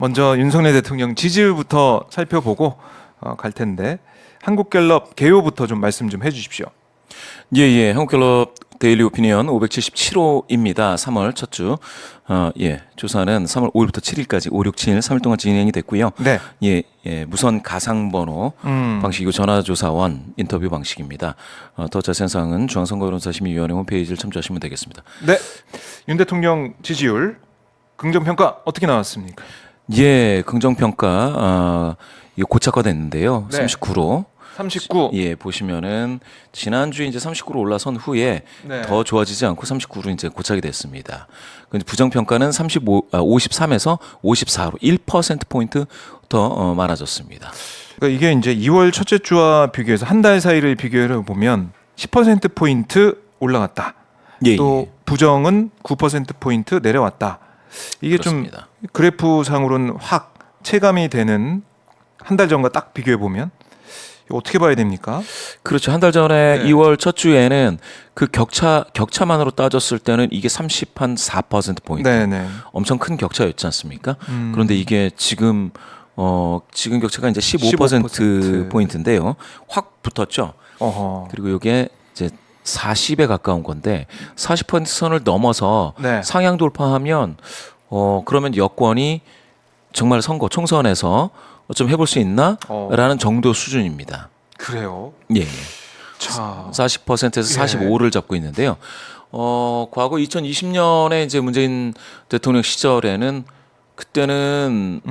먼저 윤석열 대통령 지지율부터 살펴보고 갈 텐데 한국갤럽 개요부터 좀 말씀 좀 해주십시오. 예. 한국갤럽 데일리 오피니언 575호입니다. 3월 첫 주. 조사는 3월 5일부터 7일까지 5, 6, 7, 3일 동안 진행이 됐고요. 네. 무선 가상번호 방식이고 전화조사원 인터뷰 방식입니다. 더 자세한 사항은 중앙선거여론조사심의위원회 홈페이지를 참조하시면 되겠습니다. 네. 윤 대통령 지지율 긍정평가 어떻게 나왔습니까? 긍정평가 이거 고착화됐는데요. 네. 39로. 39. 보시면은 지난주에 이제 39로 올라선 후에 네. 더 좋아지지 않고 39로 이제 고착이 됐습니다. 근데 부정평가는 53에서 54로 1% 포인트 더 많아졌습니다. 그러니까 이게 이제 2월 첫째 주와 비교해서 한 달 사이를 비교해 보면 10% 포인트 올라갔다. 또 부정은 9% 포인트 내려왔다. 이게 그렇습니다. 좀 그래프상으로는 확 체감이 되는 한 달 전과 딱 비교해 보면 어떻게 봐야 됩니까? 그렇죠. 한 달 전에 네. 2월 첫 주에는 그 격차만으로 따졌을 때는 이게 34% 포인트. 네네. 엄청 큰 격차였지 않습니까? 그런데 이게 지금 격차가 이제 15% 포인트인데요. 확 붙었죠. 어허. 그리고 이게 이제 40에 가까운 건데 40% 선을 넘어서 네. 상향 돌파하면 그러면 여권이 정말 총선에서 좀 해볼 수 있나라는 정도 수준입니다. 그래요. 자, 40%에서 45를 잡고 있는데요. 과거 2020년에 이제 문재인 대통령 시절에는 그때는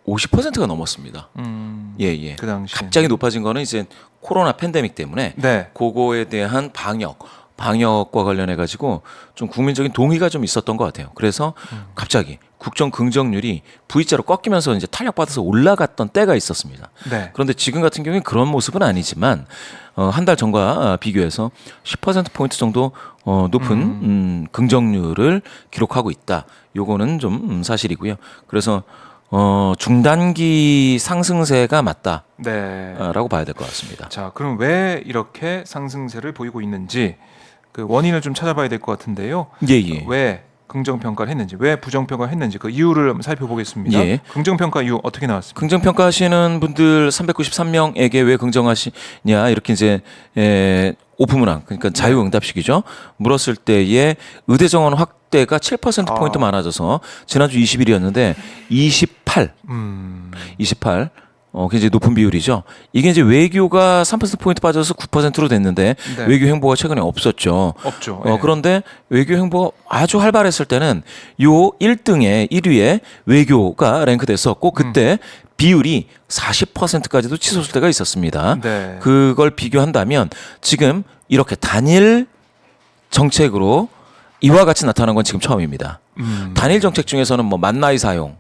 50%가 넘었습니다. 그 당시 갑자기 높아진 거는 이제 코로나 팬데믹 때문에 네. 그거에 대한 방역과 관련해 가지고 좀 국민적인 동의가 좀 있었던 것 같아요. 그래서 갑자기 국정 긍정률이 V자로 꺾이면서 이제 탄력받아서 올라갔던 때가 있었습니다. 네. 그런데 지금 같은 경우에 그런 모습은 아니지만 한 달 전과 비교해서 10% 포인트 정도 높은 긍정률을 기록하고 있다. 요거는 좀 사실이고요. 그래서 중단기 상승세가 맞다라고 네. 봐야 될 것 같습니다. 자, 그럼 왜 이렇게 상승세를 보이고 있는지 그 원인을 좀 찾아봐야 될 것 같은데요. 왜 긍정평가를 했는지, 왜 부정평가를 했는지 그 이유를 한번 살펴보겠습니다. 긍정평가 이유 어떻게 나왔습니까? 긍정평가하시는 분들 393명에게 왜 긍정하시냐 이렇게 이제 오픈문항 그러니까 자유응답식이죠. 물었을 때에 의대정원 확대가 7% 포인트 많아져서 지난주 20일이었는데 28 굉장히 높은 비율이죠. 이게 이제 외교가 3% 포인트 빠져서 9%로 됐는데 네. 외교 행보가 최근에 없었죠. 없죠. 그런데 외교 행보가 아주 활발했을 때는 요 1위에 외교가 랭크됐었고 그때 비율이 40%까지도 치솟을 때가 있었습니다. 네. 그걸 비교한다면 지금 이렇게 단일 정책으로 이와 같이 나타난 건 지금 처음입니다. 단일 정책 중에서는 뭐 만나이 사용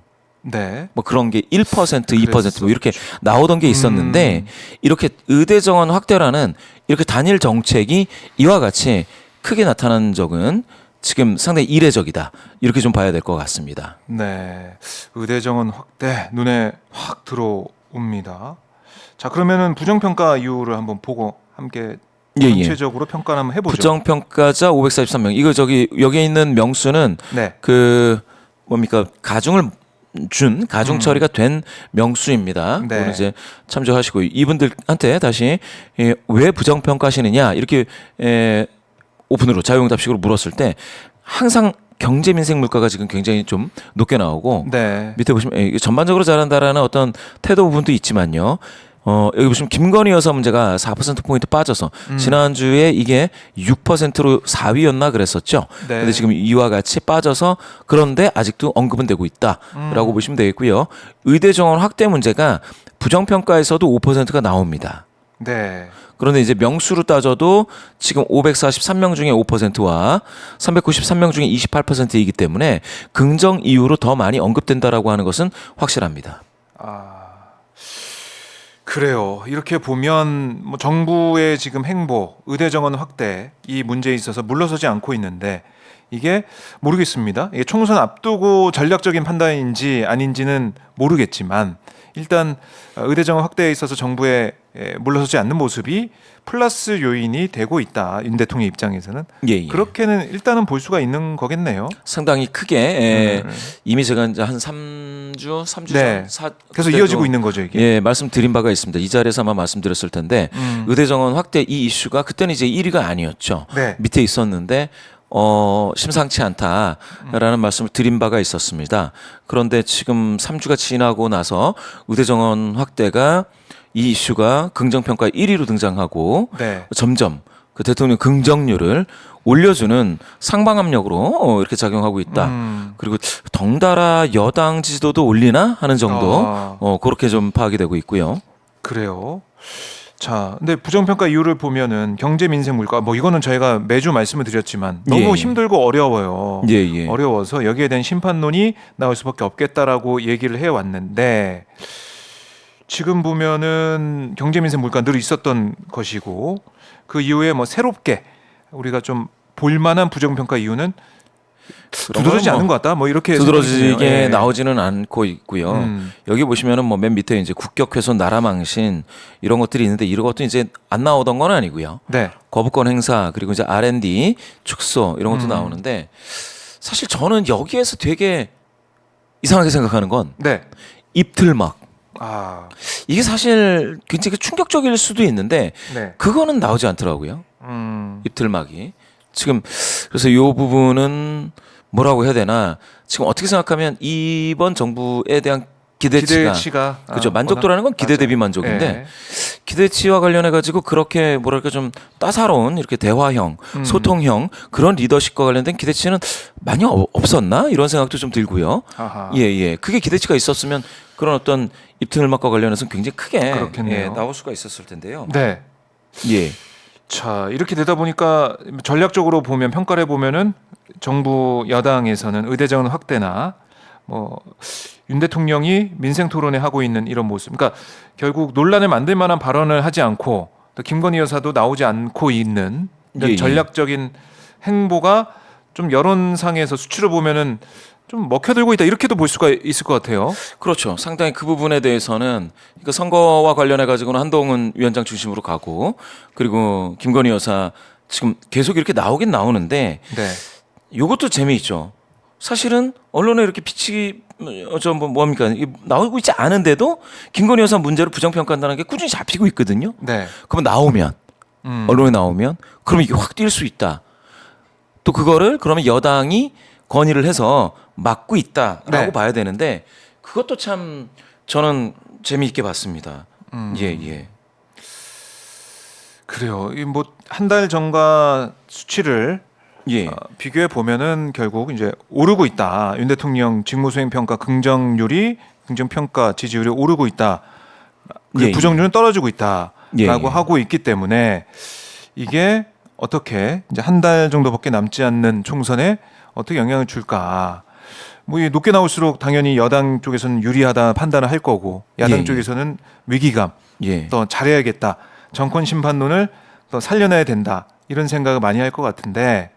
네. 뭐 그런 게 1%, 2% 뭐 이렇게 나오던 게 있었는데 이렇게 의대 정원 확대라는 이렇게 단일 정책이 이와 같이 크게 나타난 적은 지금 상당히 이례적이다. 이렇게 좀 봐야 될 것 같습니다. 네. 의대 정원 확대 눈에 확 들어옵니다. 자, 그러면은 부정평가 이유를 한번 보고 함께 전체적으로 평가를 한번 해보죠. 부정평가자 543명. 이거 여기에 있는 명수는 네. 그 뭡니까 가중 처리가 된 명수입니다. 네. 그거는 이제 참조하시고 이분들한테 다시 왜 부정평가하시느냐 이렇게 오픈으로 자유응답식으로 물었을 때 항상 경제 민생 물가가 지금 굉장히 좀 높게 나오고 네. 밑에 보시면 전반적으로 잘한다라는 어떤 태도 부분도 있지만요. 여기 보시면 김건희 여사 문제가 4% 포인트 빠져서 지난주에 이게 6%로 4위였나 그랬었죠. 네. 근데 지금 이와 같이 빠져서 그런데 아직도 언급은 되고 있다라고 보시면 되겠고요. 의대 정원 확대 문제가 부정평가에서도 5%가 나옵니다. 네. 그런데 이제 명수로 따져도 지금 543명 중에 5%와 393명 중에 28%이기 때문에 긍정 이유로 더 많이 언급된다라고 하는 것은 확실합니다. 그래요. 이렇게 보면 뭐 정부의 지금 행보, 의대 정원 확대 이 문제에 있어서 물러서지 않고 있는데 이게 모르겠습니다. 이게 총선 앞두고 전략적인 판단인지 아닌지는 모르겠지만 일단 의대 정원 확대에 있어서 정부에 물러서지 않는 모습이 플러스 요인이 되고 있다. 윤 대통령 입장에서는 그렇게는 일단은 볼 수가 있는 거겠네요. 상당히 크게 이미 제가 이제 한 3주 네. 전 계속 이어지고 있는 거죠 이게. 예, 말씀드린 바가 있습니다. 이 자리에서 아마 말씀드렸을 텐데 의대 정원 확대 이 이슈가 그때는 이제 1위가 아니었죠. 네. 밑에 있었는데 심상치 않다라는 말씀을 드린 바가 있었습니다. 그런데 지금 3주가 지나고 나서 의대 정원 확대가 이 이슈가 긍정평가 1위로 등장하고 네. 점점 그 대통령 긍정률을 올려주는 상방압력으로 이렇게 작용하고 있다. 그리고 덩달아 여당 지지도도 올리나 하는 정도 그렇게 좀 파악이 되고 있고요. 그래요. 자, 근데 부정평가 이유를 보면은 경제, 민생, 물가 뭐 이거는 저희가 매주 말씀을 드렸지만 너무 힘들고 어려워요. 어려워서 여기에 대한 심판론이 나올 수밖에 없겠다라고 얘기를 해왔는데 지금 보면은 경제, 민생, 물가 늘 있었던 것이고 그 이후에 뭐 새롭게 우리가 좀 볼만한 부정평가 이유는 두드러지지 않는 것 같다. 뭐 이렇게 두드러지게 나오지는 않고 있고요. 여기 보시면은 뭐 맨 밑에 이제 국격 훼손, 나라 망신 이런 것들이 있는데 이런 것도 이제 안 나오던 건 아니고요. 네. 거부권 행사 그리고 이제 R&D 축소 이런 것도 나오는데 사실 저는 여기에서 되게 이상하게 생각하는 건 입틀막. 이게 사실 굉장히 충격적일 수도 있는데 그거는 나오지 않더라고요. 입틀막이. 지금 그래서 이 부분은 뭐라고 해야 되나 지금 어떻게 생각하면 이번 정부에 대한 기대치가 그렇죠. 만족도라는 건 기대 대비 만족인데 기대치와 관련해 가지고 그렇게 뭐랄까 좀 따사로운 이렇게 대화형, 소통형 그런 리더십과 관련된 기대치는 많이 없었나 이런 생각도 좀 들고요. 그게 기대치가 있었으면 그런 어떤 입틀막과 관련해서는 굉장히 크게 나올 수가 있었을 텐데요. 자, 이렇게 되다 보니까 전략적으로 보면 평가를 해보면은 정부 여당에서는 의대 정원 확대나 뭐 윤 대통령이 민생 토론회 하고 있는 이런 모습, 그러니까 결국 논란을 만들 만한 발언을 하지 않고 또 김건희 여사도 나오지 않고 있는 이런 전략적인 행보가 좀 여론상에서 수치로 보면은 좀 먹혀들고 있다 이렇게도 볼 수가 있을 것 같아요. 그렇죠. 상당히 그 부분에 대해서는 그러니까 선거와 관련해 가지고는 한동훈 위원장 중심으로 가고 그리고 김건희 여사 지금 계속 이렇게 나오긴 나오는데 이것도 재미있죠. 사실은 언론에 이렇게 빛이 뭡니까 나오고 있지 않은데도 김건희 여사 문제를 부정평가한다는 게 꾸준히 잡히고 있거든요. 그러면 나오면 언론에 나오면 그러면 이게 확 뛸 수 있다. 또 그거를 그러면 여당이 건의를 해서 막고 있다라고 봐야 되는데 그것도 참 저는 재미있게 봤습니다. 그래요. 뭐 한 달 전과 수치를 비교해 보면은 결국 이제 오르고 있다. 윤 대통령 직무수행 평가 긍정률이 긍정평가 지지율이 오르고 있다. 부정률은 떨어지고 있다라고 하고 있기 때문에 이게 어떻게 이제 한 달 정도밖에 남지 않는 총선에 어떻게 영향을 줄까? 뭐 높게 나올수록 당연히 여당 쪽에서는 유리하다 판단을 할 거고 야당 쪽에서는 위기감, 또 잘해야겠다, 정권 심판론을 또 살려내야 된다 이런 생각을 많이 할 것 같은데